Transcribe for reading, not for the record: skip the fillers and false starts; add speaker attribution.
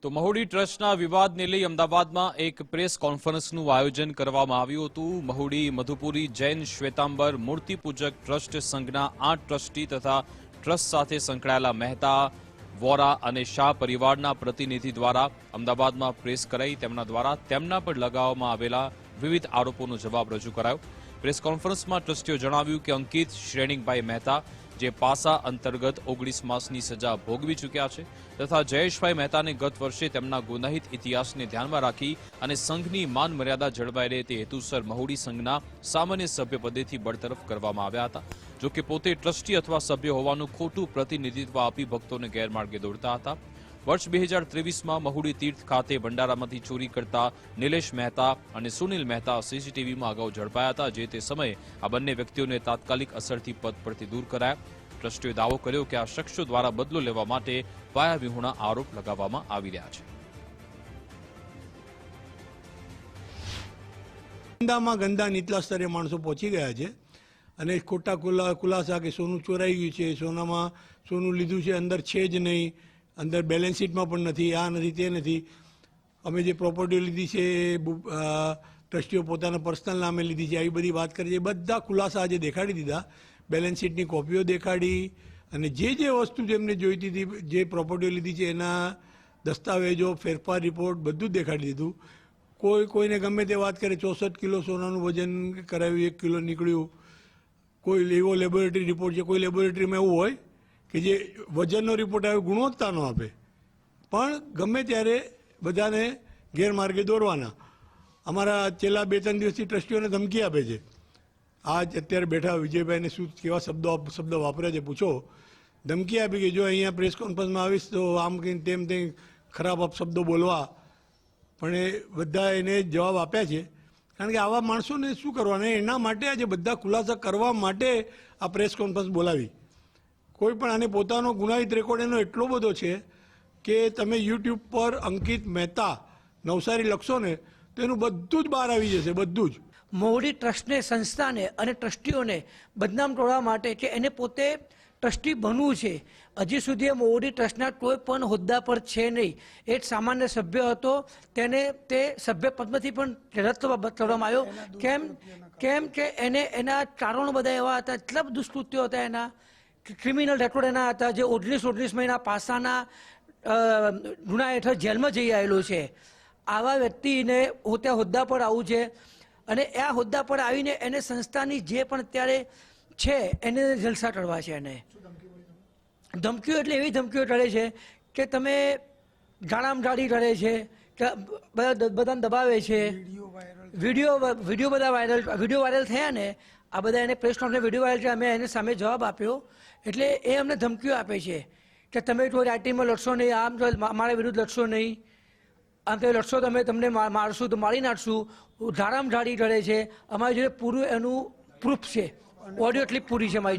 Speaker 1: તો મહુડી ટ્રસ્ટના વિવાદને લઈ અમદાવાદમાં એક પ્રેસ કોન્ફરન્સનું આયોજન કરવામાં આવ્યું હતું। મહુડી મધુપુરી જૈન શ્વેતાંબર મૂર્તિ પૂજક ટ્રસ્ટ સંઘના 8 ટ્રસ્ટી તથા ટ્રસ્ટ સાથે સંકળાયેલા મહેતા, વોરા અને શાહ પરિવારના પ્રતિનિધિ દ્વારા અમદાવાદમાં પ્રેસ કરાઈ તેમના દ્વારા તેમના પર લગાવવામાં આવેલા વિવિધ આરોપોનો જવાબ રજૂ કરાયો। પ્રેસ કોન્ફરન્સમાં ટ્રસ્ટીઓ જણાવ્યું કે અંકિત શ્રેણીકભાઈ મહેતા જે પાસા અંતર્ગત 19 માસની સજા ભોગવી ચૂક્યા છે તથા જયેશભાઈ મહેતાને ગત વર્ષે તેમના ગુનાહિત ઇતિહાસને ધ્યાનમાં રાખી અને સંઘની માન મર્યાદા જળવાઈ રહે તે હેતુસર મહુડી સંઘના સામાન્ય સભ્ય પદેથી બરતરફ કરવામાં આવ્યા હતા। જો કે પોતે ટ્રસ્ટી અથવા સભ્ય હોવાનું ખોટું પ્રતિનિધિત્વ આપી ભક્તોને ગેરમાર્ગે દોરતા હતા। વર્ષ 2023માં મહુડી તીર્થ ખાતે ભંડારામાંથી ચોરી કરતા નિલેશ મહેતા અને સુનિલ મહેતા સીસીટીવીમાં અગાઉ ઝડપાયા હતા, જે તે સમયે આ બંને વ્યક્તિઓને તાત્કાલિક અસરથી પદ પરથી દૂર કરાયા। ટ્રસ્ટીઓએ દાવો કર્યો કે આ શખ્સો દ્વારા બદલો લેવા માટે પાયાવિહોણા આરોપ લગાવવામાં આવી રહ્યા છે।
Speaker 2: ગંદામાં ગંદા નીચલા સ્તરે માણસો પહોંચી ગયા છે અને ખોટા ખુલાસા કે સોનું ચોરાઈ ગયું છે, સોનામાં સોનું લીધું છે, અંદર છે જ નહીં, અંદર બેલેન્સ શીટમાં પણ નથી, આ નથી તે નથી, અમે જે પ્રોપર્ટીઓ લીધી છે એ ટ્રસ્ટીઓ પોતાના પર્સનલ નામે લીધી છે, આવી બધી વાત કરી છે। બધા ખુલાસા આજે દેખાડી દીધા, બેલેન્સ શીટની કોપીઓ દેખાડી અને જે વસ્તુ જેમને જોઈતી હતી, જે પ્રોપર્ટીઓ લીધી છે એના દસ્તાવેજો, ફેરફાર રિપોર્ટ બધું જ દેખાડી દીધું। કોઈને ગમે તે વાત કરે, 64 કિલો સોનાનું વજન કરાવ્યું, 1 કિલો નીકળ્યું, કોઈ એવો લેબોરેટરી રિપોર્ટ છે, કોઈ લેબોરેટરીમાં એવું હોય કે જે વજનનો રિપોર્ટ આવે ગુણવત્તાનો આપે, પણ ગમે ત્યારે બધાને ગેરમાર્ગે દોરવાના। અમારા છેલ્લા 2-3 દિવસથી ટ્રસ્ટીઓને ધમકી આપે છે। આજ અત્યારે બેઠા વિજયભાઈને શું કેવા શબ્દ વાપરે છે પૂછો। ધમકી આપી કે જો અહીંયા પ્રેસ કોન્ફરન્સમાં આવીશ તો આમ કંઈ તેમ ખરાબ શબ્દો બોલવા, પણ એ બધા એને જવાબ આપ્યા છે। કારણ કે આવા માણસોને શું કરવાના, એના માટે આજે બધા ખુલાસા કરવા માટે આ પ્રેસ કોન્ફરન્સ બોલાવી। કોઈ પણ આને પોતાનો ગુનાહિત રેકોર્ડ એનો એટલો બધો છે કે તમે યુટ્યુબ પર અંકિત મહેતા નવસારી લખશો ને તો એનું બધું જ બહાર આવી જશે, બધું જ।
Speaker 3: મહુડી ટ્રસ્ટને, સંસ્થાને અને ટ્રસ્ટીઓને બદનામ કરવા માટે કે એને પોતે ટ્રસ્ટી બનવું છે, હજી સુધી મહુડી ટ્રસ્ટના કોઈ પણ હોદ્દા પર છે નહીં। એક સામાન્ય સભ્ય હતો, તેને તે સભ્ય પદમાંથી પણ રદ કરવામાં આવ્યો। કેમ કે એને એના કારણો બધા એવા હતા, એટલા દુષ્કૃત્યો હતા, એના ક્રિમિનલ રેકોર્ડ એના હતા, જે 19 મહિના પાસાના ગુના હેઠળ જેલમાં જઈ આવેલો છે। આવા વ્યક્તિને ત્યાં હોદ્દા પર આવવું છે અને આ હોદ્દા પર આવીને એને સંસ્થાની જે પણ અત્યારે છે એને જલસા કરવા છે। એને ધમકીઓ એટલે એવી ધમકીઓ ટળે છે કે તમે ગાળામગાળી કરે છે, કે બધાને દબાવે છે, વિડીયો બધા વાયરલ થયા ને, આ બધા એને પ્રેસ કોન્ફરન્સ વિડીયો વાયરલ થયા, અમે એને સામે જવાબ આપ્યો, એટલે એ અમને ધમકીઓ આપે છે કે તમે કોઈ રાઇટિંગમાં લડશો નહીં, આમ અમારા વિરુદ્ધ લડશો નહીં, આમ તમે લડશો તો અમે તમને મારશું તો મારી નાખશું, ધારામધારી કરે છે। અમારી જોડે પૂરું એનું પ્રૂફ છે, ઓડિયો ક્લિપ પૂરી છે મારી